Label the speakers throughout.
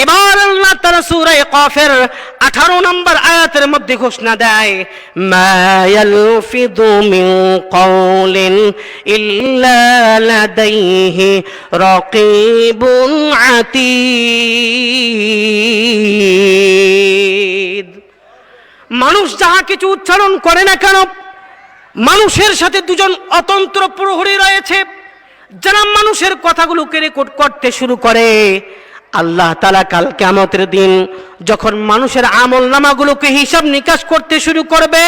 Speaker 1: এবার আল্লাহ তাআলা সূরা কাফের 18 নম্বর আয়াতের মধ্যে ঘোষণা দেয়, মা ইয়ালফিযু মিন কাওলিন ইল্লা লাদাইহি রাকীবুন আতীদ। মানুষ যাহা কিছু উচ্চারণ করে না কেন, মানুষের সাথে দুজন অতন্ত্র প্রহরী রয়েছে যারা মানুষের কথাগুলোকে রেকর্ড করতে শুরু করে। আল্লাহ তাআলা কাল কিয়ামতের দিন যখন মানুষের আমল নামাগুলোকে হিসাব নিকাশ করতে শুরু করবে,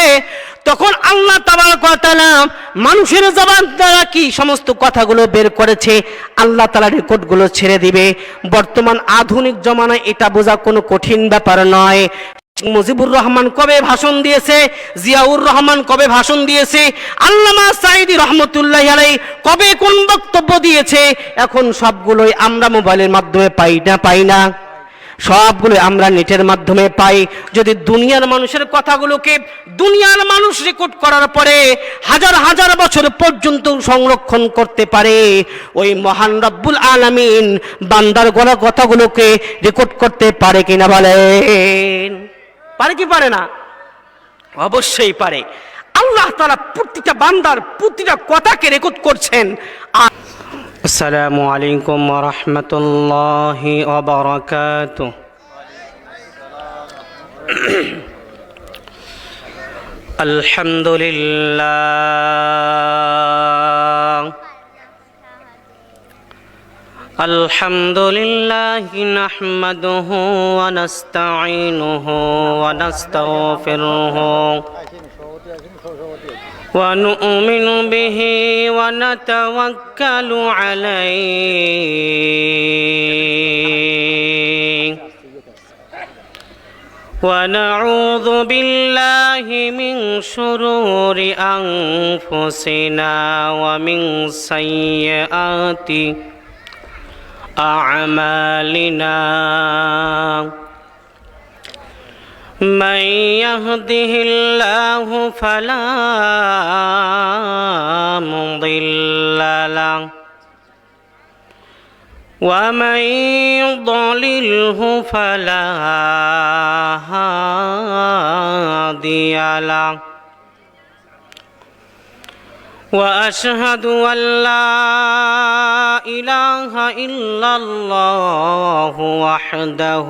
Speaker 1: তখন আল্লাহ তাবারক ওয়া তাআলা মানুষের জবান দ্বারা কি সমস্ত কথাগুলো বের করেছে আল্লাহ তাআলা রেকর্ডগুলো ছেড়ে দিবে। বর্তমান আধুনিক জমানায় এটা বোঝা কোনো কঠিন ব্যাপার নয়। মুজিবুর রহমান কবে ভাষণ দিয়েছে, জিয়াউর রহমান কবে ভাষণ দিয়েছে, আল্লামা সাঈদী রহমতুল্লাহি আলাইহি কবে কোন বক্তব্য দিয়েছে, এখন সবগুলোই আমরা মোবাইলের মাধ্যমে পাই না, সবগুলো আমরা নেটের মাধ্যমে পাই। যদি দুনিয়ার মানুষের কথাগুলোকে দুনিয়ার মানুষ রেকর্ড করার পরে হাজার হাজার বছর পর্যন্ত সংরক্ষণ করতে পারে, ওই মহান রব্বুল আলামিন বান্দার গলা কথাগুলোকে রেকর্ড করতে পারে কিনা বলেন? পারে কি পারে না? অবশ্যই পারে। আল্লাহ তাআলা প্রতিটা বান্দার প্রতিটা কথাকে রেকর্ড করছেন। আসসালামু আলাইকুম ওয়া রাহমাতুল্লাহি ওয়া বারাকাতুহু। আলহামদুলিল্লাহ আলহামদুলিল্লাহি নাহমাদুহু ওয়া নাস্তাঈনুহু ওয়া নাস্তাগফিরুহু ওয়া নু'মিনু বিহি ওয়া নাতাওয়াক্কালু আলাইহি ওয়া নাউযু বিল্লাহি মিন শুরুরি আনফুসিনা ওয়া মিন সাইয়্যাতি أعمالنا من يهده الله فلا مضل له ومن يضلله فلا هادي له وأشهد أن لا إله إلا الله وحده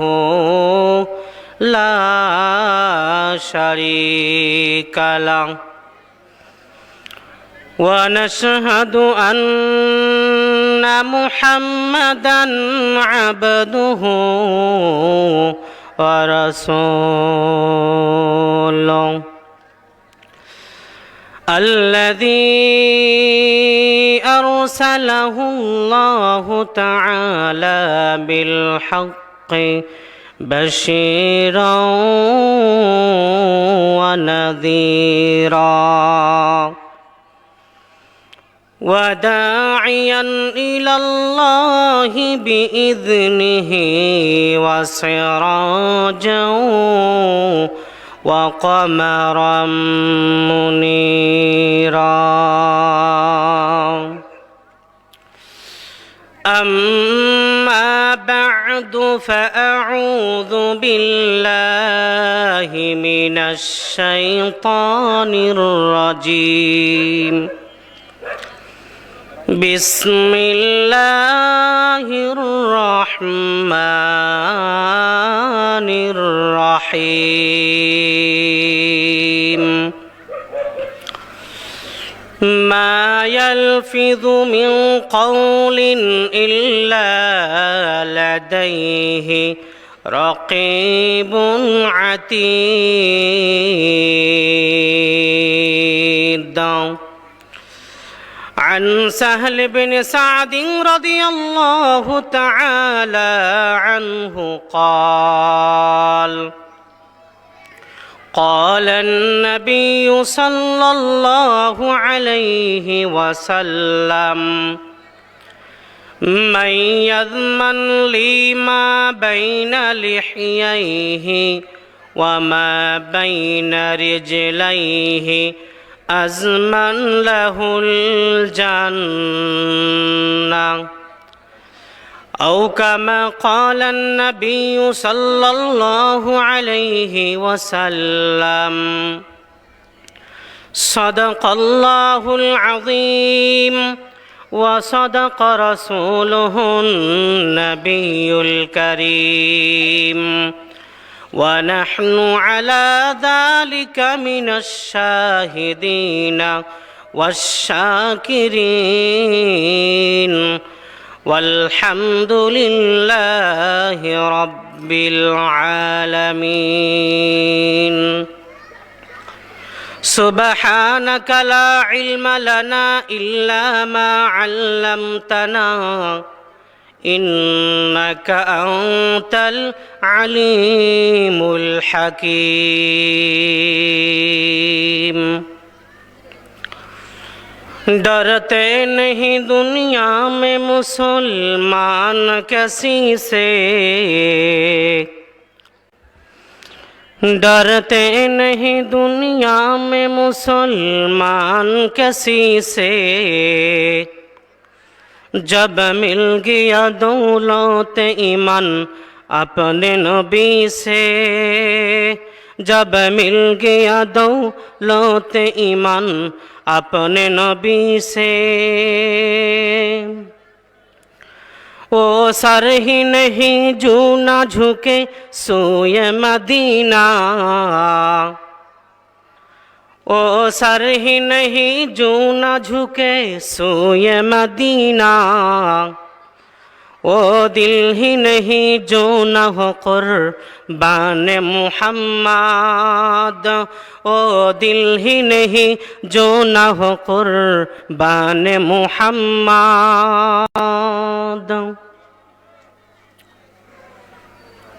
Speaker 1: لا شريك له ونشهد أن محمدا عبده ورسوله الذي أرسله الله تعالى بالحق بشيرا ونذيرا وداعيا إلى الله بإذنه وسراجا وقمرا منيرا أما بعد فأعوذ بالله من الشيطان الرجيم بسم الله الرحمن الرحيم ما يلفظ من قول إلا لديه رقيب عتيد عن سهل بن سعد رضي الله تعالى عنه قال قال النبي صلى الله عليه وسلم من يضمن لي ما بين لحييه وما بين رجليه أزمن له الجنة أو كما قال النبي صلى الله عليه وسلم صدق الله العظيم وصدق رسوله النبي الكريم ونحن على ذلك من الشاهدين والشاكرين والحمد لله رب العالمين سبحانك لا علم لنا إلا ما علمتنا إنك أنت العليم الحكيم डरते नहीं दुनिया में मुसलमान किसी से डरते नहीं दुनिया में मुसलमान किसी से जब मिल गया दौलत ईमान अपने नबी से जब मिल गया दौलत ईमान अपने नबी से वो सर ही नहीं जो ना झुके सोए मदीना ओ सर ही नहीं जो ना झुके सोए मदीना ओ दिल ही नहीं जो न हो कुर्बान मुहम्मद ओ दिल ही नहीं जो न हो कुर्बान मुहम्मद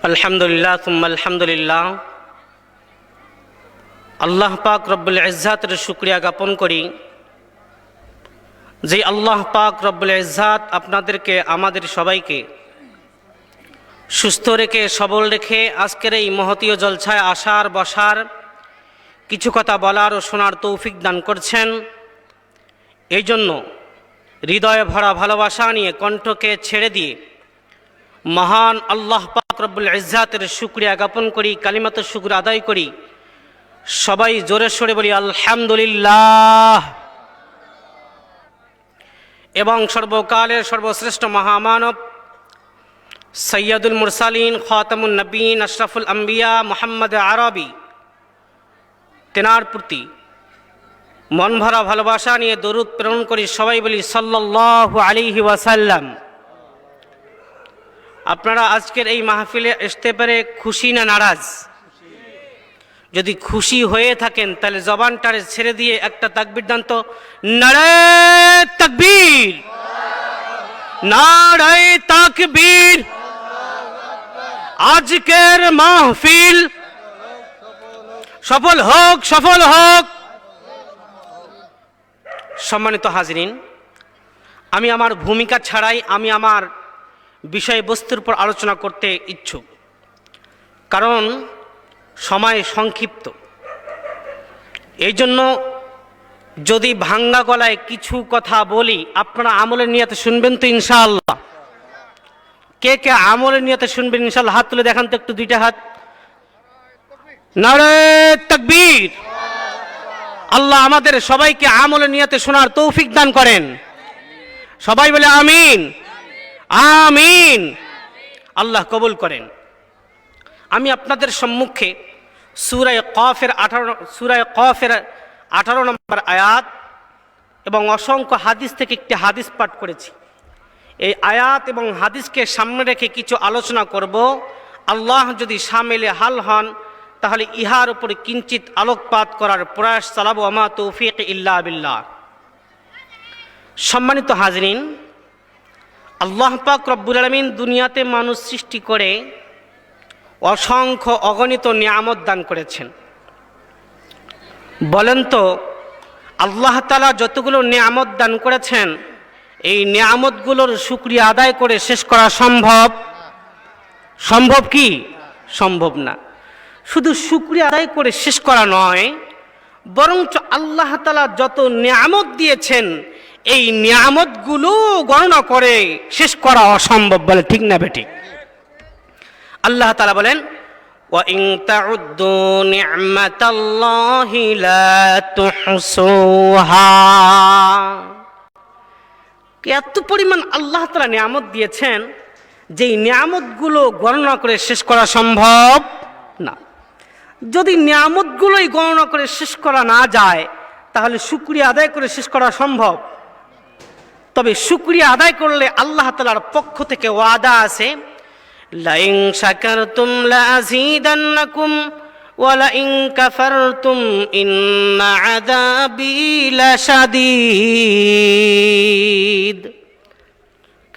Speaker 1: अल्हम्दुलिल्लाह सुम्मा अल्हम्दुलिल्लाह আল্লাহ পাক রব্বুল ইজ্জাতের শুকরিয়া জ্ঞাপন করি যে আল্লাহ পাক রব্বুল ইজ্জাত আপনাদেরকে আমাদের সবাইকে সুস্থ রেখে সবল রেখে আজকের এই মহতীয় জলসায় আসার বসার কিছু কথা বলার ও শোনার তৌফিক দান করছেন। এই জন্য হৃদয়ে ভরা ভালোবাসা নিয়ে কণ্ঠকে ছেড়ে দিয়ে মহান আল্লাহ পাক রব্বুল ইজ্জাতের শুকরিয়া জ্ঞাপন করি, কালিমাতুশ শুকর আদায় করি। সবাই জোরে সোরে বলি আলহামদুলিল্লাহ। এবং সর্বকালের সর্বশ্রেষ্ঠ মহামানব সৈয়দুল মুরসালিন খাতামুন নবীন আশরাফুল আম্বিয়া মুহাম্মদ আরবি তেনার প্রতি মন ভরা ভালোবাসা নিয়ে দরুদ প্রেরণ করি। সবাই বলি সাল্লাল্লাহু আলাইহি ওয়াসাল্লাম। আপনারা আজকের এই মাহফিলে আসতে পেরে খুশি না নারাজ? যদি খুশি হয়ে থাকেন তাহলে জবানটারে ছেড়ে দিয়ে একটা তাকবীর দান তো। নারে তাকবীর, নারে তাকবীর। আজকের মাহফিল সফল হোক, সফল হোক। সম্মানিত হাজরিন, আমি আমার ভূমিকা ছাড়াই আমি আমার বিষয়বস্তুর উপর আলোচনা করতে ইচ্ছুক, কারণ সময় সংক্ষিপ্ত। এই জন্য যদি ভাঙ্গা গলায় কিছু কথা বলি আপনারা আমলের নিয়তে শুনবেন তো ইনশাআল্লাহ? কে কে আমলের নিয়তে শুনবেন ইনশাআল্লাহ? হাত তুলে দেখান তো একটু, দুইটা হাত। নারে তাকবীর। আল্লাহ আমাদের সবাইকে আমলের নিয়তে শোনার তৌফিক দান করেন। সবাই বলে আমিন, আমিন। আল্লাহ কবুল করেন। আমি আপনাদের সম্মুখে সূরা কফের 18 নম্বর আয়াত এবং অসংখ্য হাদিস থেকে একটি হাদিস পাঠ করেছি। এই আয়াত এবং হাদিসকে সামনে রেখে কিছু আলোচনা করব। আল্লাহ যদি শামিলে হাল হন তাহলে ইহার উপরে কিঞ্চিত আলোকপাত করার প্রয়াস চালাবো। আমা তৌফিক ইল্লা বিল্লাহ। সম্মানিত হাজরিন, আল্লাহ পাক রব্বুল আলামিন দুনিয়াতে মানুষ সৃষ্টি করে অসংখ্য অগণিত নিয়ামত দান করেছেন। বলেন তো আল্লাহ তাআলা যতগুলো নিয়ামত দান করেছেন এই নিয়ামতগুলোর শুকরিয়া আদায় করে শেষ করা সম্ভব? সম্ভব কি? সম্ভব না। শুধু শুকরিয়া আদায় করে শেষ করা নয়, বরঞ্চ আল্লাহ তাআলা যত নিয়ামত দিয়েছেন এই নিয়ামতগুলো নিয়ামতগুলো গণনা করে শেষ করা অসম্ভব, বলে ঠিক না বেঠিক? আল্লাহ তাআলা বলেন, ওয়া ইন তাউদ্দু নি'মাতাল্লাহি লা তুহসুহা। এত পরিমাণ আল্লাহ তাআলা নিয়ামত দিয়েছেন, যেই নিয়ামতগুলো গণনা করে শেষ করা সম্ভব না। যদি নিয়ামতগুলোই গণনা করে শেষ করা না যায়, তাহলে শুকরিয়া আদায় করে শেষ করা সম্ভব। তবে শুকরিয়া আদায় করলে আল্লাহ তাআলার পক্ষ থেকে ওয়াদা আছে, লাইন শাকারতুম লাযীদান্নাকুম ওয়া লাইন কাফারতুম ইন্না আযাবি লাশাদীদ।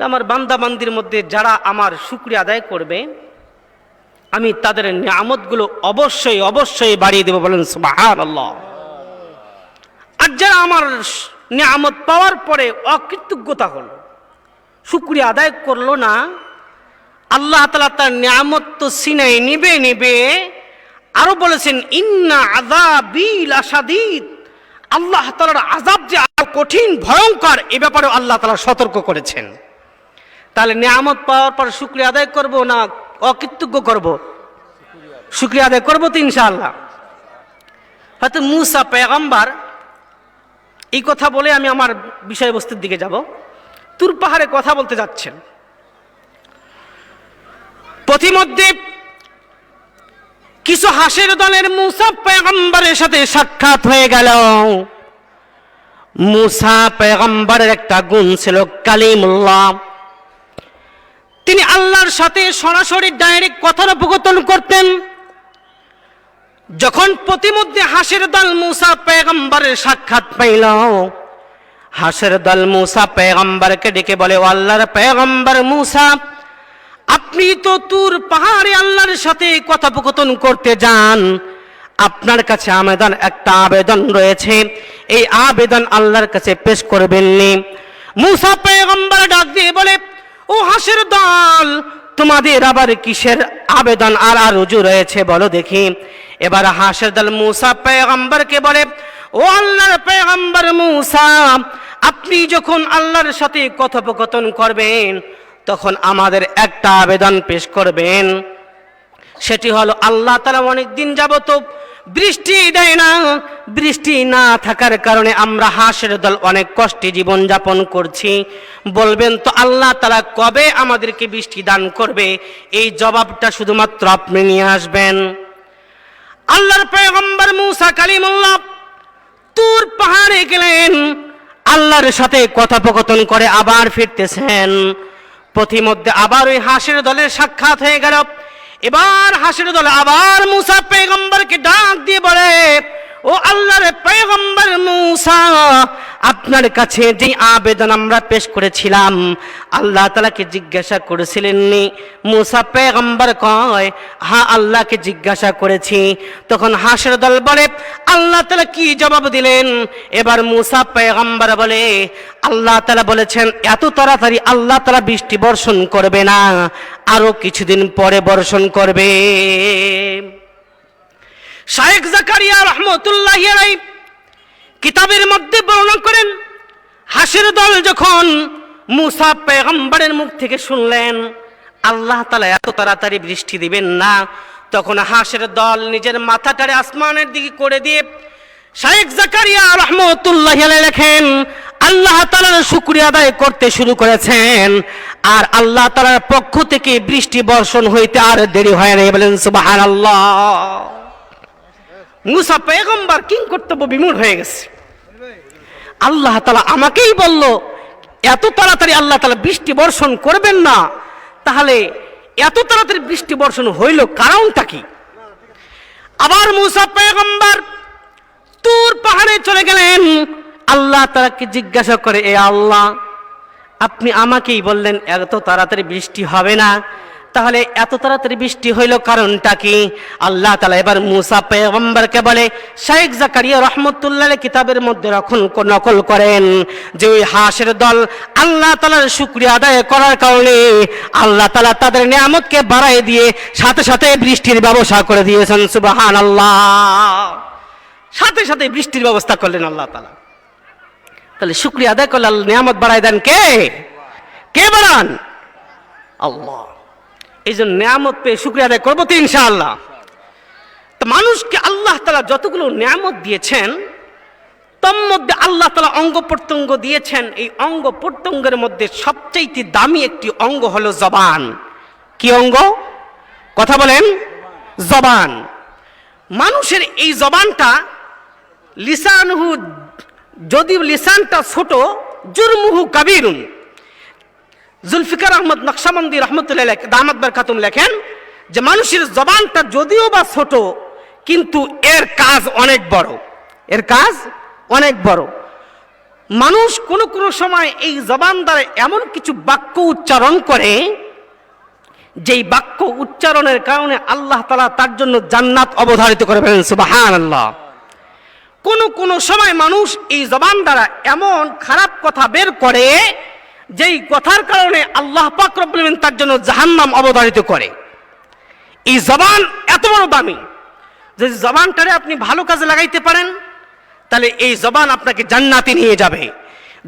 Speaker 1: আমার বান্দা বান্দির মধ্যে যারা আমার শুকরিয়া আদায় করবে, আমি তাদের নিয়ামতগুলো অবশ্যই অবশ্যই বাড়িয়ে দেব, বলেন সুবহানাল্লাহ। আর যারা আমার নিয়ামত পাওয়ার পরে অকৃতজ্ঞতা হলো, শুকরিয়া আদায় করলো না, আল্লাহ তাআলা তার নিয়ামত তো ছিনাই নিবে। আরো বলেছেন, ইন্না আযাবি লাশাদীদ, আল্লাহ তাআলার আযাব যে আরো কঠিন ভয়ঙ্কর, এ ব্যাপারে আল্লাহ তাআলা সতর্ক করেছেন। তাহলে নিয়ামত পাওয়ার পর শুকরিয়া আদায় করব না অকৃতজ্ঞ করব? শুকরিয়া আদায় করবো তো ইনশাআল্লাহ। হয়তো মূসা পয়গম্বর, এই কথা বলে আমি আমার বিষয়বস্তুর দিকে যাব। তুর পাহাড়ে কথা বলতে যাচ্ছেন, পথিমধ্যে কিছু হাসের দলের মূসা পয়গম্বরের সাথে সাক্ষাৎ হয়ে গেল। মূসা পয়গম্বরের একটা গুণ ছিল কালিমুল্লাহ, তিনি আল্লাহর সাথে সরাসরি ডাইরেক্ট কথোপকথন করতেন। যখন প্রতিমধ্যে হাসের দল মূসা পয়গম্বরের সাক্ষাৎ পাইল, হাসের দল মূসা পয়গম্বরকে ডেকে বলে, ও আল্লাহর পয়গম্বর মূসা, আপনি তো তুর পাহাড়ে আল্লাহর সাথে কথোপকথন করতে যান, আপনার কাছে একটা আবেদন রয়েছে, এই আবেদন আল্লাহর কাছে পেশ করবেননি? মূসা পয়গম্বর ডাক দিয়ে বলে, ও হাসের দল, তোমাদের আবার কিসের আবেদন আর আরজু রয়েছে বলো দেখি। এবার হাসের দল মূসা পয়গম্বরকে বলে, ও আল্লাহর পয়গম্বর মূসা, আপনি যখন আল্লাহর সাথে কথোপকথন করবেন, তখন আমাদের একটা আবেদন পেশ করবেন। সেটি হলো, আল্লাহ তাআলা অনেক দিন যাবত বৃষ্টি দেয় না, বৃষ্টি না থাকার কারণে আমরা হাসের দল অনেক কষ্টে জীবন যাপন করছি। বলবেন তো আল্লাহ তাআলা কবে আমাদেরকে বৃষ্টি দান করবে? এই জবাবটা শুধুমাত্র আপনি নিয়ে আসবেন। আল্লাহর পয়গম্বর মূসা কালিমুল্লাহ তুর পাহাড়ে গেলেন, আল্লাহর সাথে কথোপকথন করে আবার ফিরতেছেন। পথিমধ্যে আবার ওই হাসের দলের সাক্ষাৎ হয়ে গেল। এবার হাসের দল আবার মূসা পয়গম্বরকে ডাক দিয়ে বলে, ও আল্লাহর পয়গম্বর মূসা, আপনার কাছে যে আবেদন আমরা পেশ করেছিলাম, আল্লাহ তাআলাকে জিজ্ঞাসা করেছিলেননি? মূসা পয়গম্বর কয়, হ্যাঁ আল্লাহকে জিজ্ঞাসা করেছি। তখন হাসের দল বলে, আল্লাহ তাআলা কি জবাব দিলেন? এবার মূসা পয়গম্বর বলে, আল্লাহ তাআলা বলেছেন এত তাড়াতাড়ি আল্লাহ তাআলা বৃষ্টি বর্ষণ করবে না, আরো কিছুদিন পরে বর্ষণ করবে। শায়েখ জাকারিয়া রাহমাতুল্লাহি আলাইহি কিতাবের মধ্যে বর্ণনা করেন, হাসের দল যখন মূসা পয়গম্বরের মুখ থেকে শুনলেন আল্লাহ তাআলা এত তাড়াতাড়ি বৃষ্টি দিবেন না, তখন হাসের দল নিজের মাথাটারে আসমানের দিকে করে দিয়ে শায়েখ জাকারিয়া রাহমাতুল্লাহি আলাইহি লেখেন, আল্লাহ তাআলার শুকরিয়া আদায় করতে শুরু করেছেন, আর আল্লাহ তাআলার পক্ষ থেকে বৃষ্টি বর্ষণ হইতে আর দেরি হয় না। বলেন সুবহানাল্লাহ। মূসা পয়গম্বর কিং কর্তব্য বিমূঢ় হয়ে গেছে। আল্লাহ তাআলা আমাকেই বলল এত তাড়াতাড়ি আল্লাহ তাআলা বৃষ্টি বর্ষণ করবেন না, তাহলে এত তাড়াতাড়ি বৃষ্টি বর্ষণ হইল কারণটা কি? আবার মূসা পয়গম্বর তুর পাহাড়ে চলে গেলেন, আল্লাহ তাআলাকে জিজ্ঞাসা করে, এ আল্লাহ, আপনি আমাকেই বললেন এত তাড়াতাড়ি বৃষ্টি হবে না, তাহলে এত তাড়াতাড়ি বৃষ্টি হইল কারণটা কি? আল্লাহ তাআলা এবার মূসা পয়গম্বরকে বলে, শায়েখ জাকারিয়া রাহমাতুল্লাহ আলাইহি কিতাবের মধ্যে নকল করেন যে ওই হাসের দল আল্লাহ তাআলার শুকরিয়া আদায় করার কারণে আল্লাহ তাআলা তাদের নিয়ামতকে বাড়ায় দিয়ে সাথে সাথে বৃষ্টির ব্যবস্থা করে দিয়েছেন। সুবহানাল্লাহ। সাথে সাথে বৃষ্টির ব্যবস্থা করলেন আল্লাহ তাআলা। তাহলে শুকরিয়া আদায় করলে আল্লাহ নিয়ামত বাড়ায় দেন কে? কে বাড়ান? আল্লাহ। এই জন্য নিয়ামত পেয়ে শুকরিয়া আদায় করবো তো ইনশাআল্লাহ। তো মানুষকে আল্লাহ তাআলা যতগুলো নিয়ামত দিয়েছেন তার মধ্যে আল্লাহ তাআলা অঙ্গ প্রত্যঙ্গ দিয়েছেন। এই অঙ্গ প্রত্যঙ্গের মধ্যে সবচেয়ে দামি একটি অঙ্গ হলো জবান। কি অঙ্গ? কথা বলেন। জবান। মানুষের এই জবানটা লিসানুহু, যদি লিসানটা ছোট, জুরমুহু কাবীরুন। জুলফিকার আহমদ নকশবন্দি রহমতুল্লাহ দামাত বরকাতুম লেখেন যে মানুষের জবানটা যদিও বা ছোট, কিন্তু এর কাজ অনেক বড়। এর কাজ অনেক বড়। মানুষ কোনো কোনো সময় এই জবান দ্বারা এমন কিছু বাক্য উচ্চারণ করে, যেই বাক্য উচ্চারণের কারণে আল্লাহ তাআলা তার জন্য জান্নাত অবধারিত করে ফেলেন। সুবহানাল্লাহ। কোনো কোনো সময় মানুষ এই জবান দ্বারা এমন খারাপ কথা বের করে, যেই কথার কারণে আল্লাহ পাক রব্বুল আলামিন তার জন্য জাহান্নাম অবধারিত করে। এই জবান এত বড় দামি, যদি জবানটারে আপনি ভালো কাজে লাগাইতে পারেন তাহলে এই জবান আপনাকে জান্নাতে নিয়ে যাবে।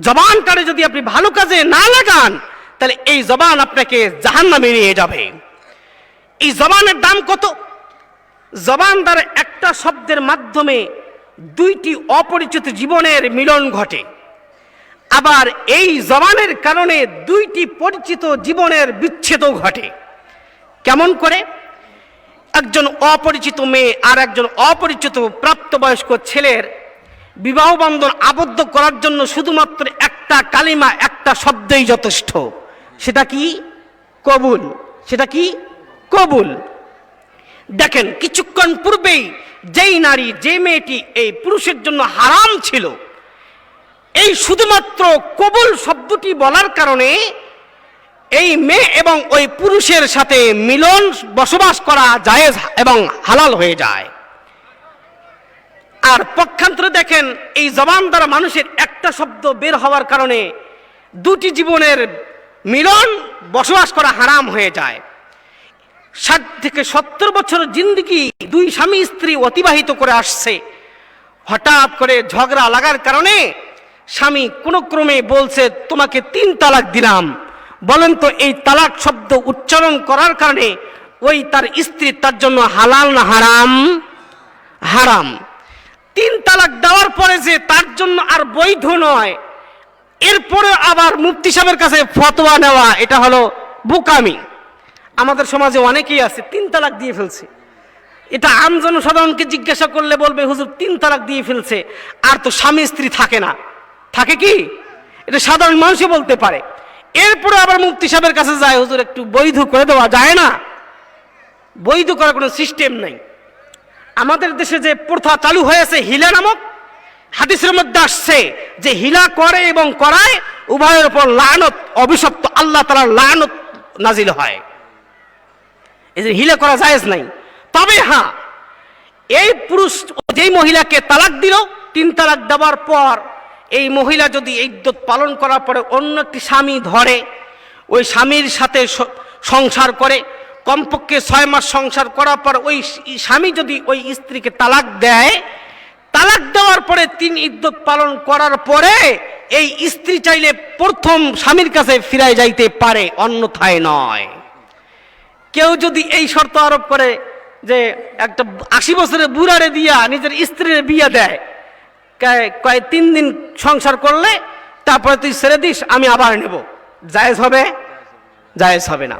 Speaker 1: জবানটারে যদি আপনি ভালো কাজে না লাগান তাহলে এই জবান আপনাকে জাহান্নামে নিয়ে যাবে। এই জবানের দাম কত? জবান দ্বারা একটা শব্দের মাধ্যমে দুইটি অপরিচিত জীবনের মিলন ঘটে, আবার এই জবানের কারণে দুইটি পরিচিত জীবনের বিচ্ছেদও ঘটে। কেমন করে? একজন অপরিচিত মেয়ে আর একজন অপরিচিত প্রাপ্তবয়স্ক ছেলের বিবাহ বন্ধন আবদ্ধ করার জন্য শুধুমাত্র একটা কালিমা, একটা শব্দই যথেষ্ট। সেটা কি? কবুল। সেটা কি? কবুল। দেখেন, কিছুক্ষণ পূর্বেই যেই নারী, যে মেয়েটি এই পুরুষের জন্য হারাম ছিল, এই শুধুমাত্র কবুল শব্দটি বলার কারণে এই মেয়ে এবং ওই পুরুষের সাথে মিলন, বসবাস করা জায়েজ এবং হালাল হয়ে যায়। আর পক্ষান্তরে দেখেন, এই জবান দ্বারা মানুষের একটা শব্দ বের হওয়ার কারণে দুটি জীবনের মিলন, বসবাস করা হারাম হয়ে যায়। 60 থেকে 70 বছর জিন্দেগি দুই স্বামী স্ত্রী অতিবাহিত করে আসছে, হঠাৎ করে ঝগড়া লাগার কারণে স্বামী কোনো ক্রমে বলছে তোমাকে 3 তালাক দিলাম। বলেন তো এই তালাক শব্দ উচ্চারণ করার কারণে ওই তার স্ত্রী তার জন্য হালাল না হারাম? হারাম। 3 তালাক দেওয়ার পরে যে তার জন্য আর বৈধ নয়, এরপরে আবার মুফতি সাহেবের কাছে ফতোয়া নেওয়া, এটা হলো বোকামি। আমাদের সমাজে অনেকেই আছে 3 তালাক দিয়ে ফেলছে। এটা আম জনসাধারণকে জিজ্ঞাসা করলে বলবে হুজুর 3 তালাক দিয়ে ফেলছে, আর তো স্বামী স্ত্রী থাকে না। থাকে কি? এটা সাধারণ মানুষই বলতে পারে। এরপরে আবার মুফতি সাহেবের কাছে যায়, হুজুর একটু বৈধ করে দেওয়া যায় না? বৈধ করার কোনো সিস্টেম নাই। আমাদের দেশে যে প্রথা চালু হয়েছে হিলা নামক, হাদিসের মধ্যে আসছে যে হিলা করে এবং করায় উভয়ের উপর লানত, অভিশপ্ত আল্লাহ তাআলার লানত নাজিল হয়। এই যে হিলা করা জায়েজ নাই। তবে হ্যাঁ, এই পুরুষ যেই মহিলাকে তালাক দিল, 3 তালাক দেওয়ার পর এই মহিলা যদি ইদ্যত পালন করার পরে অন্য একটি স্বামী ধরে, ওই স্বামীর সাথে সংসার করে, কমপক্ষে 6 মাস সংসার করার পর ওই স্বামী যদি ওই স্ত্রীকে তালাক দেয়, তালাক দেওয়ার পরে 3 ইদ্যত পালন করার পরে এই স্ত্রী চাইলে প্রথম স্বামীর কাছে ফিরে যাইতে পারে, অন্যথায় নয়। কেউ যদি এই শর্ত আরোপ করে যে একটা 80 বছরের বুড়ারে দিয়া নিজের স্ত্রীর বিয়ে দেয়, কয় 3 দিন সংসার করলে তারপরে তুই ছেড়ে দিস, আমি আবার নেব, জায়েজ হবে? জায়েজ হবে না।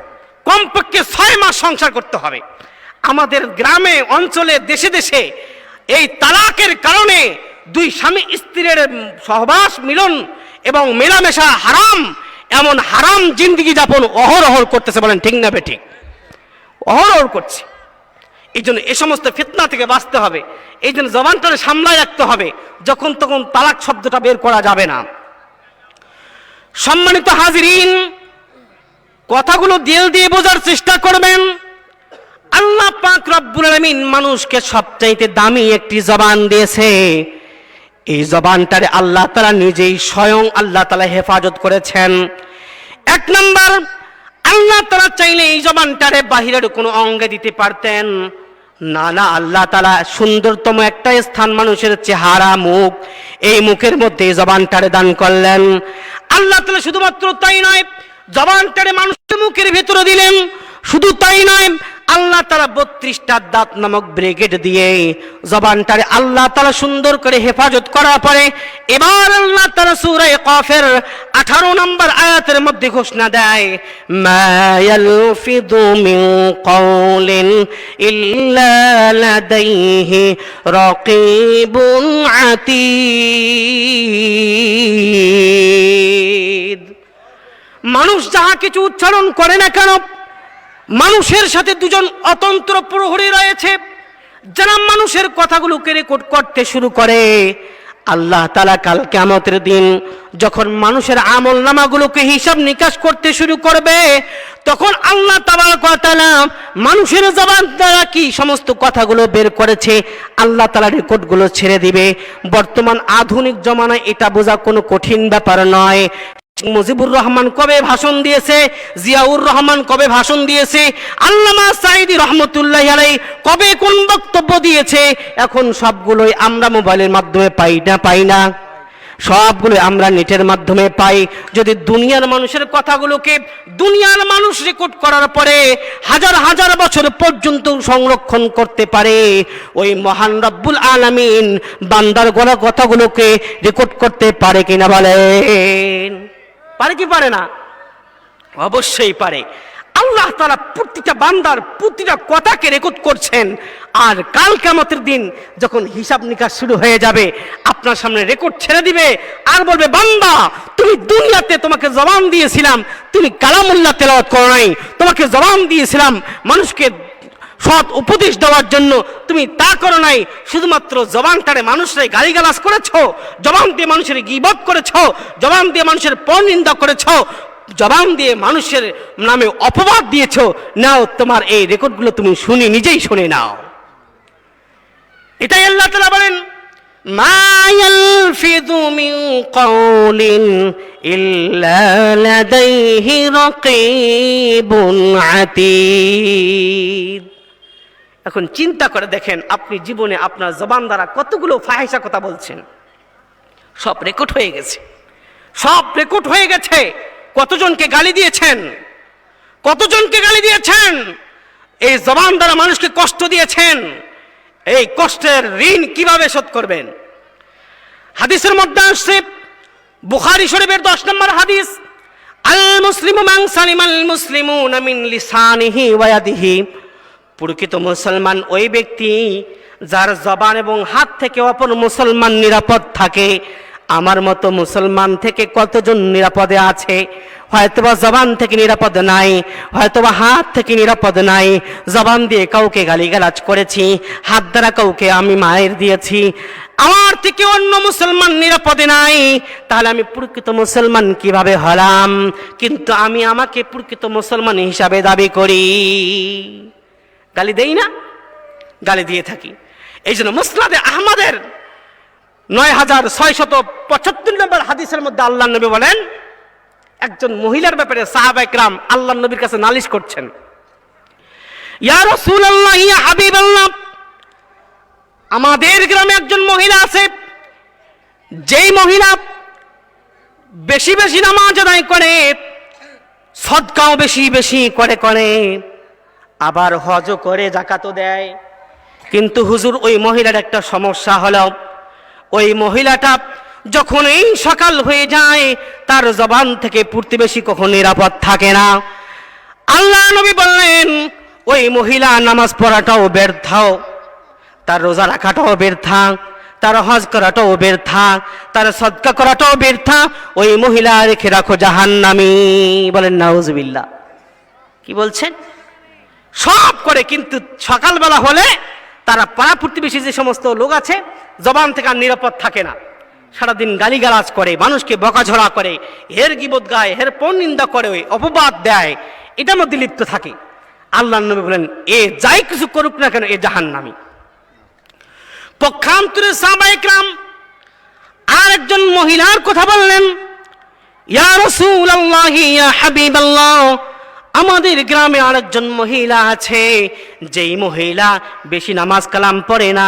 Speaker 1: কমপক্ষে 6 মাস সংসার করতে হবে। আমাদের গ্রামে অঞ্চলে দেশে দেশে এই তালাকের কারণে দুই স্বামী স্ত্রীর সহবাস, মিলন এবং মেলামেশা হারাম, এমন হারাম জিন্দেগি যাপন অহরহ করতেছে। বলেন ঠিক না বেঠিক? অহরহ করছে। এই জন্য এ সমস্ত ফিতনা থেকে বাঁচতে হবে। এই জন্য জবানটাকে সামলায় রাখতে হবে, যখন তখন তালাক শব্দটা বের করা যাবে না। সম্মানিত হাজিরিন, কথাগুলো দিল দিয়ে বোঝার চেষ্টা করবেন। আল্লাহ পাক রব্বুল আলামিন মানুষকে সবচাইতে দামি একটি জবান দিয়েছে। এই জবানটারে আল্লাহ তাআলা নিজেই স্বয়ং আল্লাহ তাআলা হেফাজত করেছেন। 1 নাম্বার, আল্লাহ তাআলা চাইলে এই জবানটারে বাহিরের কোনো অঙ্গে দিতে পারতেন, না না, আল্লাহ তাআলা সুন্দরতম একটা স্থান মানুষের চেহারা মুখ, এই মুখের মধ্যে জবানটারে দান করলেন। আল্লাহ তাআলা শুধুমাত্র তাই নয়, জবানটারে মানুষের মুখের ভেতরে দিলেন। শুধু তাই নয়, আল্লাহ তাআলা 32টা দাঁত নামক ব্রেকেট দিয়ে জবানটারে আল্লাহ তাআলা সুন্দর করে হেফাজত করার পরে এবার আল্লাহ তাআলা সূরা কাফের 18 নম্বর আয়াতের মধ্যে ঘোষণা দেয়, মা ইয়ালফিযু মিন কাওলিন ইল্লা লাদাইহি রাকীবুন আতীদ। মানুষ যাহা কিছু উচ্চারণ করে না কেন, মানুষের সাথে দুজন অতন্ত্র প্রহরী রয়েছে যারা মানুষের কথাগুলোকে রেকর্ড করতে শুরু করে। আল্লাহ তাআলা কাল কিয়ামতের দিন যখন মানুষের আমল নামাগুলোকে হিসাব নিকাশ করতে শুরু করবে, তখন আল্লাহ তাবারক ওয়া তাআলা মানুষের জবান দ্বারা কি সমস্ত কথাগুলো বের করেছে আল্লাহ তাআলা রেকর্ডগুলো ছেড়ে দিবে। বর্তমান আধুনিক জমানায় এটা বোঝা কোনো কঠিন ব্যাপার নয়। মুজিবুর রহমান কবে ভাষণ দিয়েছে, জিয়াউর রহমান কবে ভাষণ দিয়েছে, আল্লামা সাঈদী রহমতুল্লাহি আলাইহি কবে কোন বক্তব্য দিয়েছে, এখন সবগুলোই আমরা মোবাইলের মাধ্যমে পাই না, সবগুলো আমরা নেটের মাধ্যমে পাই। যদি দুনিয়ার মানুষের কথাগুলোকে দুনিয়ার মানুষ রেকর্ড করার পরে হাজার হাজার বছর পর্যন্ত সংরক্ষণ করতে পারে, ওই মহান রব্বুল আলামিন বান্দার গলা কথাগুলোকে রেকর্ড করতে পারে কিনা বলেন? পারে কি পারে না? অবশ্যই পারে। আল্লাহ তাআলা প্রতিটা বান্দার প্রতিটা কথাকে রেকর্ড করছেন। আর কাল কিয়ামতের দিন যখন হিসাব নিকাশ শুরু হয়ে যাবে, আপনার সামনে রেকর্ড ছেড়ে দিবে আর বলবে, বান্দা তুমি দুনিয়াতে তোমাকে জবান দিয়েছিলাম, তুমি কালামুল্লাহ তেলাওয়াত করো নাই, তোমাকে জবান দিয়েছিলাম মানুষকে সৎ উপদেশ দেওয়ার জন্য, তুমি তা করো নাই, শুধুমাত্র জবানটারে মানুষের গালিগালাজ করেছো, জবান দিয়ে মানুষের গীবত করেছো, জবান দিয়ে মানুষের পরনিন্দা করেছো, জবান দিয়ে মানুষের নামে অপবাদ দিয়েছো। নাও তোমার এই রেকর্ডগুলো তুমি নিজেই শুনে নাও। এটাই আল্লাহ তাআলা বলেন, মা ইয়ালফিযু মিন কাওলিন ইল্লা লাদাইহি রাকীবুন আতীদ। এখন চিন্তা করে দেখেন, আপনি জীবনে আপনার জবান দ্বারা কতগুলো ফাহিশা কথা বলছেন, সব রেকর্ড হয়ে গেছে, সব রেকর্ড হয়ে গেছে। কতজনকে গালি দিয়েছেন, কতজনকে গালি দিয়েছেন, এই জবান দ্বারা মানুষকে কষ্ট দিয়েছেন, এই কষ্টের ঋণ কিভাবে শোধ করবেন? হাদিসের মধ্যে আসছে, বুখারী শরীফের 10 নম্বর হাদিস, আল মুসলিমু মান সালিমাল মুসলিমুনা মিন লিসানিহি ওয়া ইয়াদিহি। প্রকৃত মুসলমান ওই ব্যক্তি যার জবান এবং হাত থেকে অপর মুসলমান নিরাপদ থাকে। আমার মতো মুসলমান থেকে কতজন নিরাপদে আছে? হয়তোবা জবান থেকে নিরাপদ নাই, হয়তোবা হাত থেকে নিরাপদ নাই। জবান দিয়ে কাউকে গালিগালাজ করেছি, হাত দ্বারা কাউকে আমি মায়ের দিয়েছি, আমার থেকে অন্য মুসলমান নিরাপদে নাই। তাহলে আমি প্রকৃত মুসলমান কিভাবে হলাম? কিন্তু আমি আমাকে প্রকৃত মুসলমান হিসাবে দাবি করি। গালি দেই না? গালি দিয়ে থাকি। এই জন্য মুসনাদে আহমদের 9675 নম্বর হাদিসের মধ্যে আল্লাহ নবী বলেন, একজন মহিলার ব্যাপারে সাহাবায়ে কেরাম আল্লাহ নবীর কাছে নালিশ করছেন, ইয়া রাসূলুল্লাহ, ইয়া হাবিবাল্লাহ, আমাদের গ্রামে একজন মহিলা আছে, যেই মহিলা বেশি বেশি নামাজ আদায় করে, সদকাও বেশি বেশি করে, আবার হজও করে, যাকাতও দেয়। কিন্তু হুজুর, ওই মহিলার একটা সমস্যা হলো, ওই মহিলাটা যখন এই সকাল হয়ে যায় তার জবান থেকে প্রতিবেশী কখনো নিরাপদ থাকে না। আল্লাহ নবী বললেন, ওই মহিলা নামাজ পড়াটাও ব্যর্থ, তার রোজা রাখাটাও ব্যর্থা, তার হজ করাটাও ব্যর্থা, তার সদকা করাটাও ব্যর্থা। ওই মহিলা রেখে রাখো জাহান্নামী। বলেন নাউজুবিল্লাহ। কি বলছেন? সব করে, কিন্তু সকালবেলা হলে তারা পাড়া প্রতিবেশী যে সমস্ত লোক আছে জবান থেকে আর নিরাপদ থাকে না, সারাদিন গালিগালাজ করে, মানুষকে বকাঝড়া করে, হের গীবত গায়, হের পরনিন্দা করে, অপবাদ দেয়, এটার মধ্যে লিপ্ত থাকে। আল্লাহ নবী বলেন, এ যাই কিছু করুক না কেন, এ জাহান্নামী। পক্ষান্তরে সাহাবায়ে কেরাম আর একজন মহিলার কথা বললেন, ইয়া রাসূলুল্লাহ, ইয়া হাবিবাল্লাহ, আমাদের গ্রামে আরেকজন মহিলা আছে, যেই মহিলা বেশি নামাজ কালাম পড়ে না,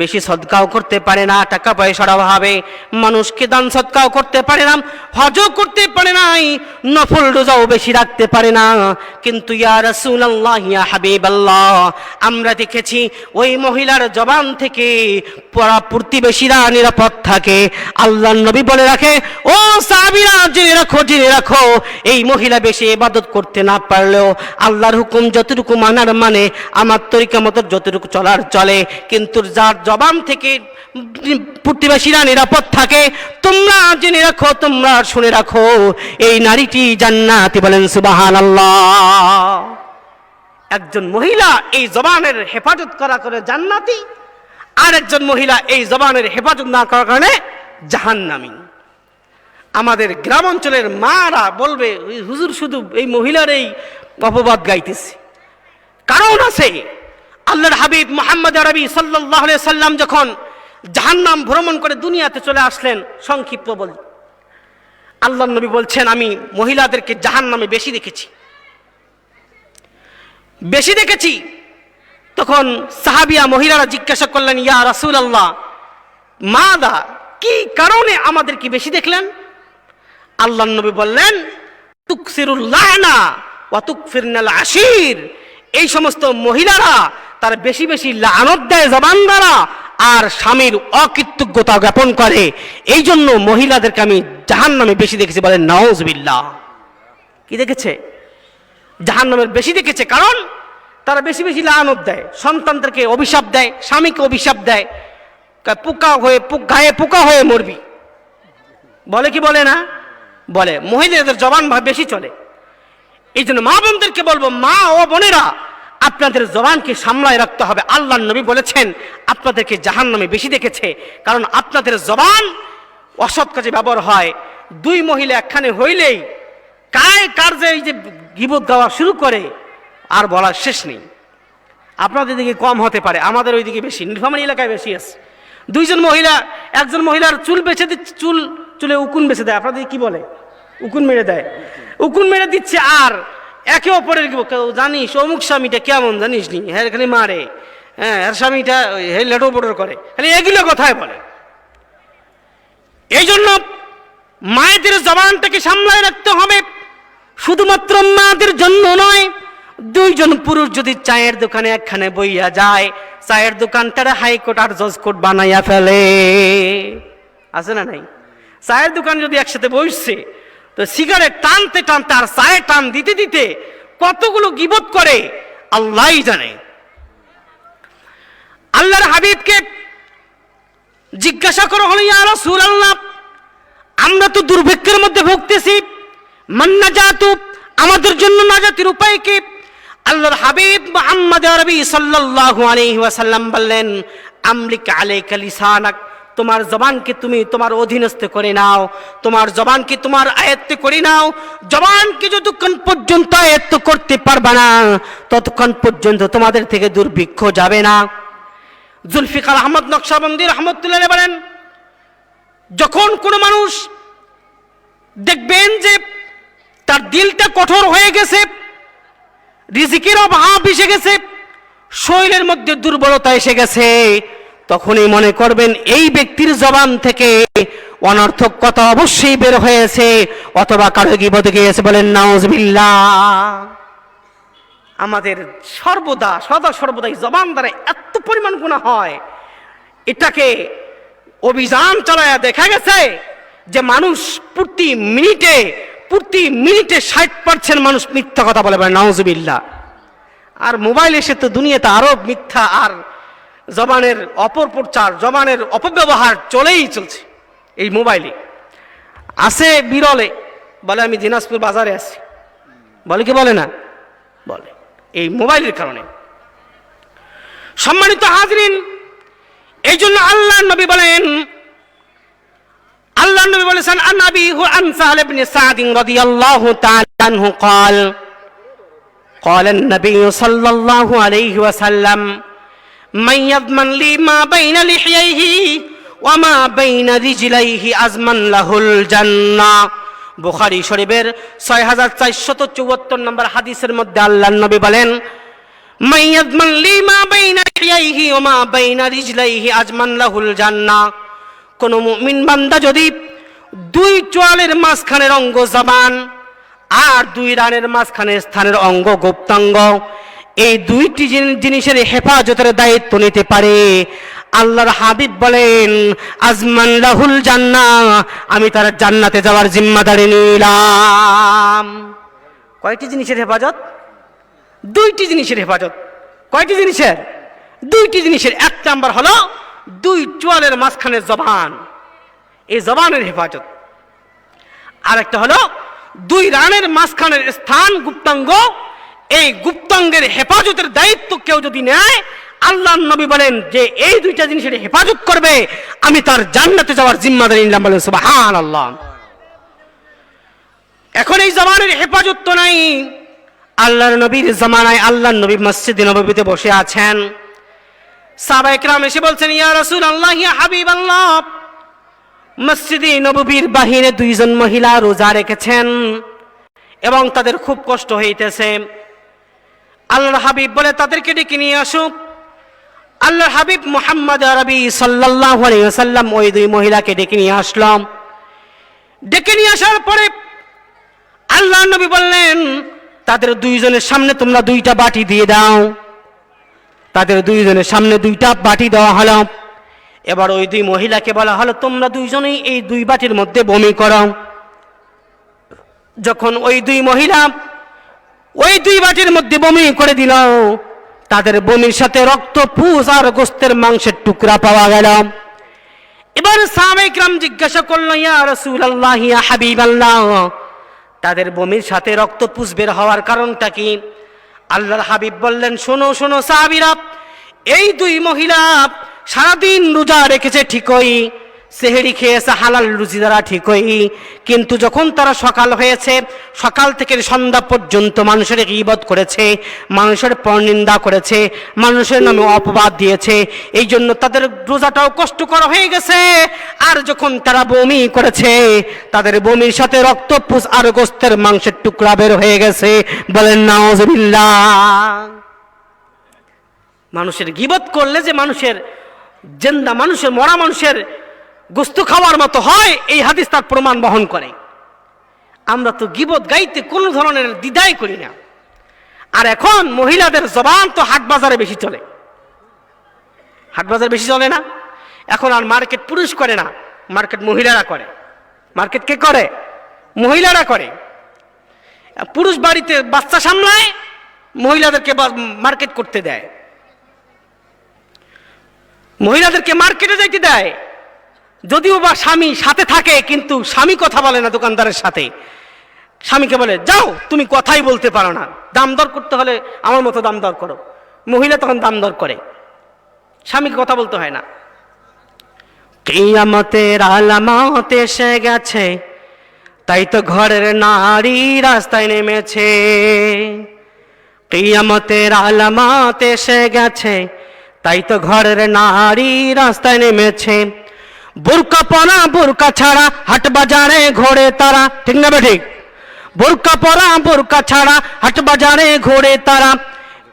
Speaker 1: বেশি সদকাও করতে পারে না, টাকা পয়সার অভাবে মানুষকে দান সদকাও করতে পারে না, হজও করতে পারে নাই, নফল রোজাও বেশি রাখতে পারে না। কিন্তু ইয়া রাসূলুল্লাহ, ইয়া হাবিবাল্লাহ, আমরা দেখেছি ওই মহিলার জবান থেকে প্রতিবেশীরা নিরাপদ থাকে। আল্লাহর নবী বলে রাখে, ও সাহাবীরা জেনে রাখো, এই মহিলা বেশি ইবাদত করতে না পারলেও আল্লাহর হুকুম যতটুকু মানার মানে, আমার তরিকা মতো যতটুকু চলার চলে, কিন্তু যার জবান থেকে প্রতিবেশীরা নিরাপদ থাকে, তোমরা জেনে রাখো, তোমরা শুনে রাখো, এই নারীটি জান্নাতি। বলেন সুবহানাল্লাহ। একজন মহিলা এই জবানের হেফাজত করা করে জান্নাতি, আর একজন মহিলা এই জবানের হেফাজত না করার কারণে জাহান্নামী। আমাদের গ্রাম অঞ্চলের মারা বলবে, হুজুর শুধু এই মহিলার এই অপবাদ গাইতেছে। কারণ আছে, আল্লাহর হাবিব মুহাম্মদ আরবি সাল্লাল্লাহু আলাইহি সাল্লাম যখন জাহান্নাম ভ্রমণ করে দুনিয়াতে চলে আসলেন, সংক্ষিপ্ত বলি, আল্লাহর নবী বলছেন, আমি মহিলাদেরকে জাহান্নামে বেশি দেখেছি। তখন সাহাবিয়া মহিলারা জিজ্ঞাসা করলেন, ইয়া রাসূলুল্লাহ, মাদা, কি কারণে আমাদেরকে বেশি দেখলেন? আল্লাহর নবী বললেন, তুকসিরুল লানা ওয়া তুকফিরনাল আশির। এই সমস্ত মহিলারা তারা বেশি বেশি লানত দেয় জবান দ্বারা, আর স্বামীর অকৃতজ্ঞতা জ্ঞাপন করে। এই জন্য মহিলাদেরকে আমি জাহান্নামে বেশি দেখেছি। বলেন নাউজুবিল্লাহ। কি দেখেছে? জাহান্নামের বেশি দেখেছে, কারণ তারা বেশি বেশি লানত দেয়, সন্তানদেরকে অভিশাপ দেয়, স্বামীকে অভিশাপ দেয়, গায়ে পোকা হয়ে মরবি, বলে কি বলে না? বলে। মহিলাদের জবান বেশি চলে। এই জন্য মা বোনদেরকে বলবো, মা ও বোনেরা, আপনাদের জবানকে সামলায় রাখতে হবে। আল্লাহর নবী বলেছেন, আপনাদেরকে জাহান্নামে বেশি দেখেছে, কারণ আপনাদের জবান অসৎ কাজে ব্যবহার হয়। দুই মহিলা একখানে হইলেই কার যে এই যে গীবত গাওয়া শুরু করে, আর বলার শেষ নেই। আপনাদের দিকে কম হতে পারে, আমাদের ওই দিকে বেশি, নীলফামারী এলাকায় বেশি আছে। দুইজন মহিলা, একজন মহিলার চুল বেছে দিচ্ছে, চুলে উকুন বেছে দেয়। আপনাদের কি বলে? উকুন মেরে দেয়। উকুন মেরে দিচ্ছে, আর একে অপরের জানিস অমুক স্বামীটা কেমন জানিস নি, হ্যাঁ খালি মারে, হ্যাঁ এর স্বামীটা লেটো বটোর করে, খালি এগুলো কথায় বলে। এই জন্য মায়েদের জবানটাকে সামলায় রাখতে হবে। শুধুমাত্র মাদের জন্য নয়, দুইজন পুরুষ যদি চায়ের দোকানে একখানে বইয়া যায়, চায়ের দোকানটারে হাইকোর্ট আর জজ কোর্ট বানাইয়া ফেলে। আছে না নাই? চায়ের দোকান যদি একসাথে বসছে, তো সিগারেট টানতে টানতে আর চায়ের টান দিতে দিতে কতগুলো গীবত করে আল্লাহই জানে। আল্লাহর হাবিবকে জিজ্ঞাসা করা হলো, ইয়া রাসূলুল্লাহ, আমরা তো দুর্ভিক্ষের মধ্যে ভুগতেছি, মান নাজাতু, আমাদের জন্য নাজাতের উপায় কি? আল্লাহর হাবিব মুহাম্মদ আরবি সাল্লাল্লাহু আলাইহি ওয়াসাল্লাম বললেন, আমলিক আলাইকা লিসানাক, তোমার জবানকে তুমি তোমার অধীনস্থ করে নাও, তোমার জবানকে তোমার আয়ত্তে করে নাও। জবানকে যতক্ষণ পর্যন্ত আয়ত্ত করতে পারবে না, ততক্ষণ পর্যন্ত তোমাদের থেকে দুর্ভিক্ষ যাবে না। জুলফিকার আহমদ নকশবন্দি রহমতুল্লাহ বলেন, যখন কোনো মানুষ দেখবেন যে তার দিলটা কঠোর হয়ে গেছে, রিজিকের অভাব এসে গেছে, শরীরের মধ্যে দুর্বলতা এসে গেছে, তখনই মনে করবেন এই ব্যক্তির জবান থেকে অনর্থক কথা অবশ্যই বের হয়েছে, অথবা কারো গীবত গিয়েছে। বলেন নাউজুবিল্লাহ। আমাদের সদা সর্বদাই জবান দ্বারা এত পরিমাণ গুনাহ হয়, এটাকে অভিযান চালায়া দেখা গেছে যে মানুষ প্রতি মিনিটে 60% মানুষ মিথ্যা কথা বলে। বলে নাউজুবিল্লাহ। আর মোবাইল এসে তো দুনিয়াতে আরো মিথ্যা আর জবানের অপপ্রচার, জবানের অপব্যবহার চলেই চলছে। এই মোবাইলে আছে বিরলে, বলে আমি দিনাজপুর বাজারে আছি, বলে কি বলে না? বলে। এই মোবাইলের কারণে। সম্মানিত হাজরিন, এই জন্য আল্লাহর নবী বলেছেন, আন আবি সাহল ইবনে সাদ রাদিয়াল্লাহু তাআলা আনহু قال قال النبي صلى الله عليه وسلم من يضمن لي ما بين لحييه وما بين رجليه أزمن له الجنة বুখারী শরীফের 6474 নম্বর হাদিসের মধ্যে আল্লাহর নবী বলেন, মাইয়াজমান লিমা বাইনা ইয়াইহি ওয়া মা বাইনা রিজলাইহি আজমান লাহুল জান্নাহ। কোন মুমিন বান্দা যদি দুই চোয়ালের মাঝখানের অঙ্গ জবান আর দুই রানের মাঝখানের স্থানের অঙ্গ গুপ্তাঙ্গ, এই দুইটি জিনিসের হেফাজতের দায়িত্ব নিতে পারে, আল্লাহর হাবিব বলেন আজমান লাহুল জান্নাহ, আমি তার জান্নাতে যাওয়ার জিম্মাদারি নিলাম। কয়টি জিনিসের হেফাজত? দুইটি জিনিসের হেফাজত। কয়টি জিনিসের? দুইটি জিনিসের। এক নাম্বার হলো দুই চোয়ালের মাঝখানের জবান, এই জবানের হেফাজত। আর একটা হলো দুই রানের মাঝখানের স্থান গুপ্তাঙ্গ, এই গুপ্তাঙ্গের হেফাজতের দায়িত্ব কেউ যদি নেয়, আল্লাহর নবী বলেন যে এই দুইটা জিনিসের হেফাজত করবে, আমি তার জান্নাতে যাওয়ার জিম্মাদারি নিলাম। বলেন সুবহানাল্লাহ। এখন এই জবানের হেফাজত তো নাই। আল্লাহর নবীর জামানায় আল্লাহর নবী মসজিদে নববীতে বসে আছেন, সাহাবায়ে কেরাম এসে বলছেন, ইয়া রাসূলুল্লাহ, ইয়া হাবিবাল্লাহ, মসজিদে নববীর বাহিরে দুইজন মহিলা রোজা রেখেছেন এবং তাদের খুব কষ্ট হইতেছে। আল্লাহর হাবিব বলে তাদেরকে ডেকে নিয়ে আসুক। আল্লাহর হাবিব মুহাম্মদ আরবি সাল্লাল্লাহু আলাইহি ওয়াসাল্লাম ওই দুই মহিলাকে ডেকে নিয়ে আসলাম। ডেকে নিয়ে আসার পরে আল্লাহর নবী বললেন, তাদের দুইজনের সামনে তোমরা দুইটা বাটি দিয়ে দাও। তাদের দুইজনের সামনে দুইটা বাটি দেওয়া হলো। এবার ওই দুই মহিলাকে বলা হলো, তোমরা দুইজনেই এই দুই বাটির মধ্যে বমি করো। যখন ওই দুই মহিলা ওই দুই বাটির মধ্যে বমি করে দিল, তাদের বমির সাথে রক্ত, পুষ আর গোস্তের মাংসের টুকরা পাওয়া গেল। এবার সাহাবায়ে কেরাম জিজ্ঞাসা করলো, ইয়া রাসূলুল্লাহ, ইয়া হাবিবাল্লাহ, তাদের বমির সাথে রক্ত পুষ বের হওয়ার কারণটা কি? আল্লাহর হাবিব বললেন, শোনো শোনো সাহাবীরা, এই দুই মহিলা সারাদিন রোজা রেখেছে ঠিকই, সেহরি খেয়েছে হালাল রুজি দ্বারা ঠিকই, কিন্তু যখন তারা সকাল হয়েছে, সকাল থেকে সন্ধ্যা পর্যন্ত মানুষের গীবত করেছে, মানুষের পরনিন্দা করেছে, মানুষের নামে অপবাদ দিয়েছে, এই জন্য তাদের রোজাটাও কষ্টকর হয়ে গেছে। আর যখন তারা বমি করেছে, তাদের বমির সাথে রক্ত, পুষ আর গোস্তের মাংসের টুকরা বের হয়ে গেছে। বলেন নাউজুবিল্লাহ। মানুষের গীবত করলে যে মানুষের জিন্দা মানুষের, মরা মানুষের গোস্ত খাওয়ার মতো হয়, এই হাদিস তার প্রমাণ বহন করে। আমরা তো গীবত গাইতে কোনো ধরনের দ্বিধাই করি না। আর এখন মহিলাদের জবান তো হাট বাজারে বেশি চলে। হাট বাজার বেশি চলে না এখন। আর মার্কেট পুরুষ করে না, মার্কেট মহিলারা করে। মার্কেট কে করে? মহিলারা করে। পুরুষ বাড়িতে বাচ্চা সামলায়, মহিলাদেরকে মার্কেট করতে দেয়, মহিলাদেরকে মার্কেটে যাইতে দেয়। যদিও বা স্বামী সাথে থাকে, কিন্তু স্বামী কথা বলে না দোকানদারের সাথে। স্বামীকে বলে, যাও, তুমি কথাই বলতে পারো না, দাম দর করতে হলে আমার মতো দাম দর করো। মহিলা তখন দাম দর করে, স্বামীকে কথা বলতে হয় না। কিয়ামতের আলামত এসে গেছে, তাই তো ঘরের নারী রাস্তায় নেমেছে। কিয়ামতের আলামত এসে গেছে, তাই তো ঘরের নারী রাস্তায় নেমেছে। বোরকা পরা বোরকা ছাড়া হাট বাজারে ঘোরে তারা, ঠিক না বে ঠিক? বোরকা পরা বোরকা ছাড়া হাট বাজারে ঘোরে তারা,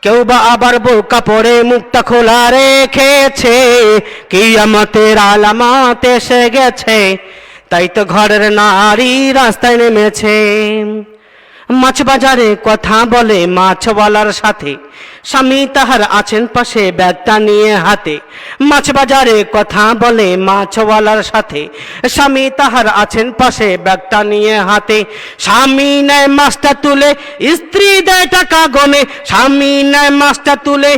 Speaker 1: কেউ বা আবার বোরকা পরে মুখটা খোলা রেখেছে। কিয়ামতের আলামত এসে গেছে, তাই তো ঘরের নারী রাস্তায় নেমেছে। মাছ বাজারে কথা বলে মাছওয়ালার সাথে, স্বামী তাহার আছেন পাশে ব্যাগটা নিয়ে হাতে। মাছ বাজারে কথা বলে মাছওয়ালার সাথে, স্বামী তাহার আছেন পাশে ব্যাগটা নিয়ে হাতে। স্বামী নেয় মাছটা তুলে, স্ত্রী দেয় টাকা গনে। স্বামী নেয় মাছটা তুলে,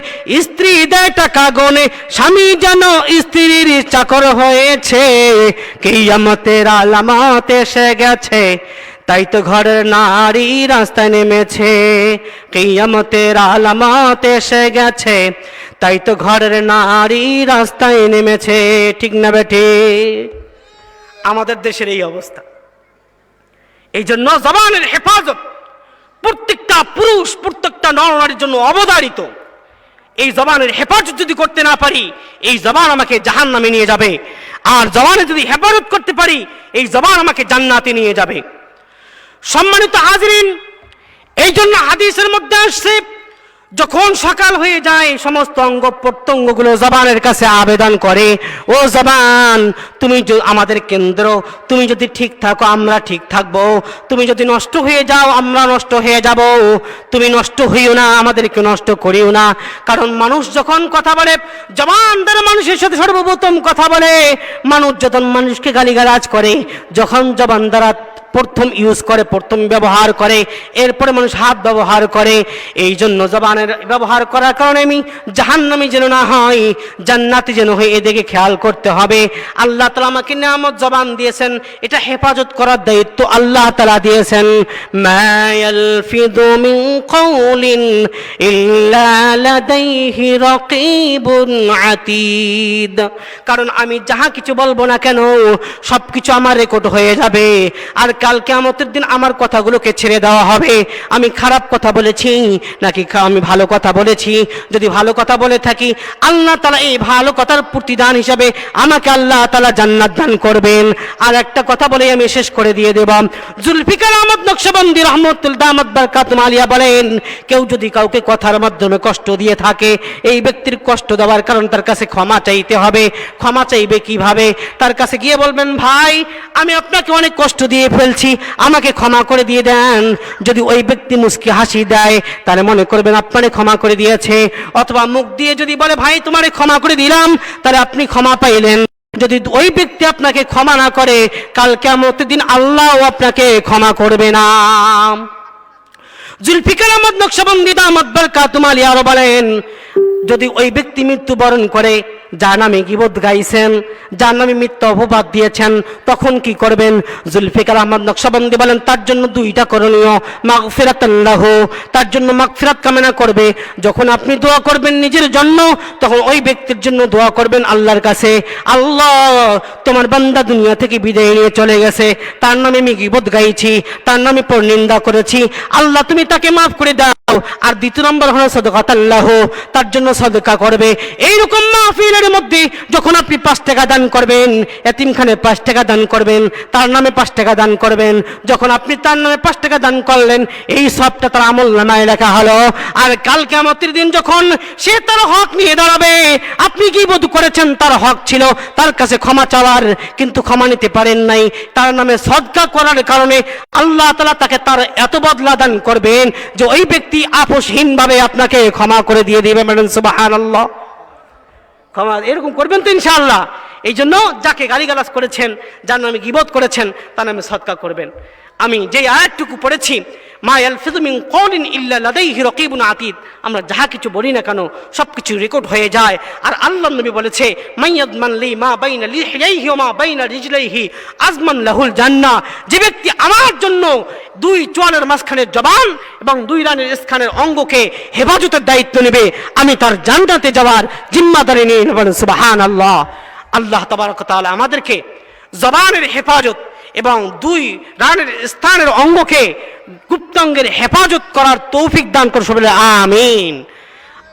Speaker 1: স্ত্রী দেয় টাকা গনে। স্বামী যেন স্ত্রীর চাকর হয়েছে। কিয়ামতের আলামত এসে গেছে, তাই তো ঘরের নারী রাস্তায় নেমেছে। কিয়ামতের আলামত এসে গেছে, তাই তো ঘরের নারী রাস্তায় নেমেছে। ঠিক না বেঠি? আমাদের দেশের এই অবস্থা। এই জন্য জবানের হেফাজত প্রত্যেকটা পুরুষ, প্রত্যেকটা নরনারীর জন্য অবধারিত। এই জবানের হেফাজত যদি করতে না পারি, এই জবান আমাকে জাহান্নামে নিয়ে যাবে। আর জবানে যদি হেফাজত করতে পারি, এই জবান আমাকে জান্নাতে নিয়ে যাবে। সম্মানিত হাজিরিন, এই জন্য হাদিসের মধ্যে আসছে, যখন সকাল হয়ে যায় সমস্ত অঙ্গ প্রত্যঙ্গগুলো জবানের কাছে আবেদন করে, ও জবান, তুমি আমাদের কেন্দ্র, তুমি যদি ঠিক থাকো আমরা ঠিক থাকবো, তুমি যদি নষ্ট হয়ে যাও আমরা নষ্ট হয়ে যাব, তুমি নষ্ট হইও না, আমাদেরকে নষ্ট করিও না। কারণ মানুষ যখন কথা বলে, জবান দ্বারা মানুষের সাথে সর্বপ্রথম কথা বলে, মানুষ যখন মানুষকে গালিগালাজ করে, যখন জবান দ্বারা প্রথম ইউজ করে, প্রথম ব্যবহার করে, এরপরে মানুষ হাত ব্যবহার করে। এই জন্য জবানের ব্যবহার করার কারণে আমি জাহান্নামী যেন না হয়, জান্নাতি যেন হয়, এদিকে খেয়াল করতে হবে। আল্লাহ তাআলা আমাকে নিয়ামত জবান দিয়েছেন, এটা হেফাজত করার দায়িত্ব আল্লাহ তাআলা দিয়েছেন। মা ইয়ালফিযু মিন কাওলিন ইল্লা লাদাইহি রাকীবুন আতীদ। কারণ আমি যাহা কিছু বলবো না কেন সব কিছু আমার রেকর্ড হয়ে যাবে, আর কাল কিয়ামতের দিন আমার কথাগুলোকে ছেড়ে দেওয়া হবে। আমি খারাপ কথা বলেছি নাকি আমি ভালো কথা বলেছি, যদি ভালো কথা বলে থাকি আল্লাহ তাআলা এই ভালো কথার প্রতিদান হিসাবে আমাকে আল্লাহ তাআলা জান্নাত দান করবেন। আর একটা কথা বলে আমি শেষ করে দিয়ে দেব। জুলফিকার আহমদ নকশবন্দি রাহমাতুল্লাহ দামাত বারাকাতুহু আলিয়া বলেন, কেউ যদি কাউকে কথার মাধ্যমে কষ্ট দিয়ে থাকে, এই ব্যক্তির কষ্ট দেওয়ার কারণ তার কাছে ক্ষমা চাইতে হবে। ক্ষমা চাইবে কিভাবে? তার কাছে গিয়ে বলবেন, ভাই আমি আপনাকে অনেক কষ্ট দিয়ে ফেলছি, আমাকে ক্ষমা করে দিয়ে দেন। যদি ওই ব্যক্তি মুস্কি হাসি দেয় তাহলে মনে করবেন আপনারে ক্ষমা করে দিয়েছে। অথবা মুখ দিয়ে যদি বলে, ভাই তোমারে ক্ষমা করে দিলাম, তাহলে আপনি ক্ষমা পাইলেন। যদি ওই ব্যক্তি আপনাকে ক্ষমা না করে, কাল কিয়ামতের দিন আল্লাহও আপনাকে ক্ষমা করবে না। জুলফিকার আহমদ নকশবন্দি দামাত বারাকাতুহু আলিয়া আরো বলেন, যদি ওই ব্যক্তি মৃত্যুবরণ করে, যার নামে গীবত গাইছেন, যার নামে মিথ্যা অপবাদ দিয়েছেন, তখন কি করবেন? জুলফিকার আহমদ নকশবন্দি বলেন, তার জন্য দুইটা করণীয়। মাগফিরাতান লাহু, তার জন্য মাগফিরাত কামনা করবে। যখন আপনি দোয়া করবেন নিজের জন্য, তখন ওই ব্যক্তির জন্য দোয়া করবেন আল্লাহর কাছে, আল্লাহ তোমার বান্দা দুনিয়া থেকে বিদায় নিয়ে চলে গেছে, তার নামে আমি গীবত গাইছি, তার নামে পরনিন্দা করেছি, আল্লাহ তুমি তাকে মাফ করে দাও। আর দ্বিতীয় নম্বর হলো সাদাকাতান লাহু, তার জন্য সাদকা করবে। এইরকম মাহফিলের মধ্যে যখন আপনি 5 টাকা দান করবেন, এতিমখানে 5 টাকা দান করবেন, তার নামে 5 টাকা দান করবেন, যখন আপনি তার নামে 5 টাকা দান করলেন, এই সবটা তার আমল নামায় লেখা হলো। আর কাল কিয়ামতের দিন যখন সে তার হক নিয়ে দাঁড়াবে, আপনি কি বোধ করেছেন তার হক ছিল তার কাছে ক্ষমা চাওয়ার, কিন্তু ক্ষমা নিতে পারেন নাই, তার নামে সদকা করার কারণে আল্লাহ তাআলা তাকে তার এত বদলা দান করবেন যে ওই ব্যক্তি আপোষহীন ভাবে আপনাকে ক্ষমা করে দিয়ে দিবে। সুবহানাল্লাহ। ক্ষমা এরকম করবেন তো ইনশাআল্লাহ। এই জন্য যাকে গালিগালাজ করেছেন, যার নামে গীবত করেছেন, তার নামে সদকা করবেন। আমি যে আয়াতটুকু পড়েছি, মা ইয়ালফিযু মিন কাওলিন ইল্লা লাদাইহি রাকীবুন আতীদ, আমরা যাহা কিছু বলি না কেন সব কিছু রেকর্ড হয়ে যায়। আর আল্লাহর নবী বলেছে, মাইয়াদমান লি মা বাইনা লিহিয়াইহি ওয়া মা বাইনা রিজলাইহি আজমান লাহুল জান্নাহ, যে ব্যক্তি আমার জন্য 2 চোয়ালের মাঝখানের জবান এবং 2 রানের স্থানের অঙ্গকে হেফাজতের দায়িত্ব নেবে, আমি তার জান্নাতে যাওয়ার জিম্মাদারি নিয়ে নেব। সুবহানাল্লাহ। আল্লাহ তাবারক ওয়া তাআলা আমাদেরকে জবানের হেফাজত এবং 2 রানের স্থানের অঙ্গকে গুপ্তাঙ্গের হেফাজত করার তৌফিক দান করুন, বলে আমিন।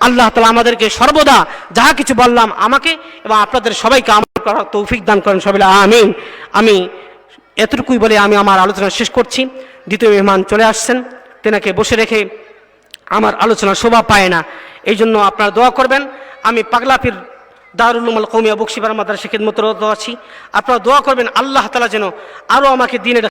Speaker 1: আল্লাহ তাআলা আমাদেরকে সর্বদা যাহা কিছু বললাম আমাকে এবং আপনাদের সবাইকে আমল করার তৌফিক দান করেন, বলে আমিন। আমি এতটুকুই বলে আমি আমার আলোচনা শেষ করছি। দ্বিতীয় মেহমান চলে আসছেন, তেনাকে বসে রেখে আমার আলোচনা শোভা পায় না, এই জন্য আপনারা দোয়া করবেন। আমি পাগলাপীর দারুল উলুম কওমিয়া বকশীপাড়া মাদ্রাসা খিদমতরত আছি, আপনারা দোয়া করবেন আল্লাহ তাআলা যেন আরো আমাকে দ্বীনের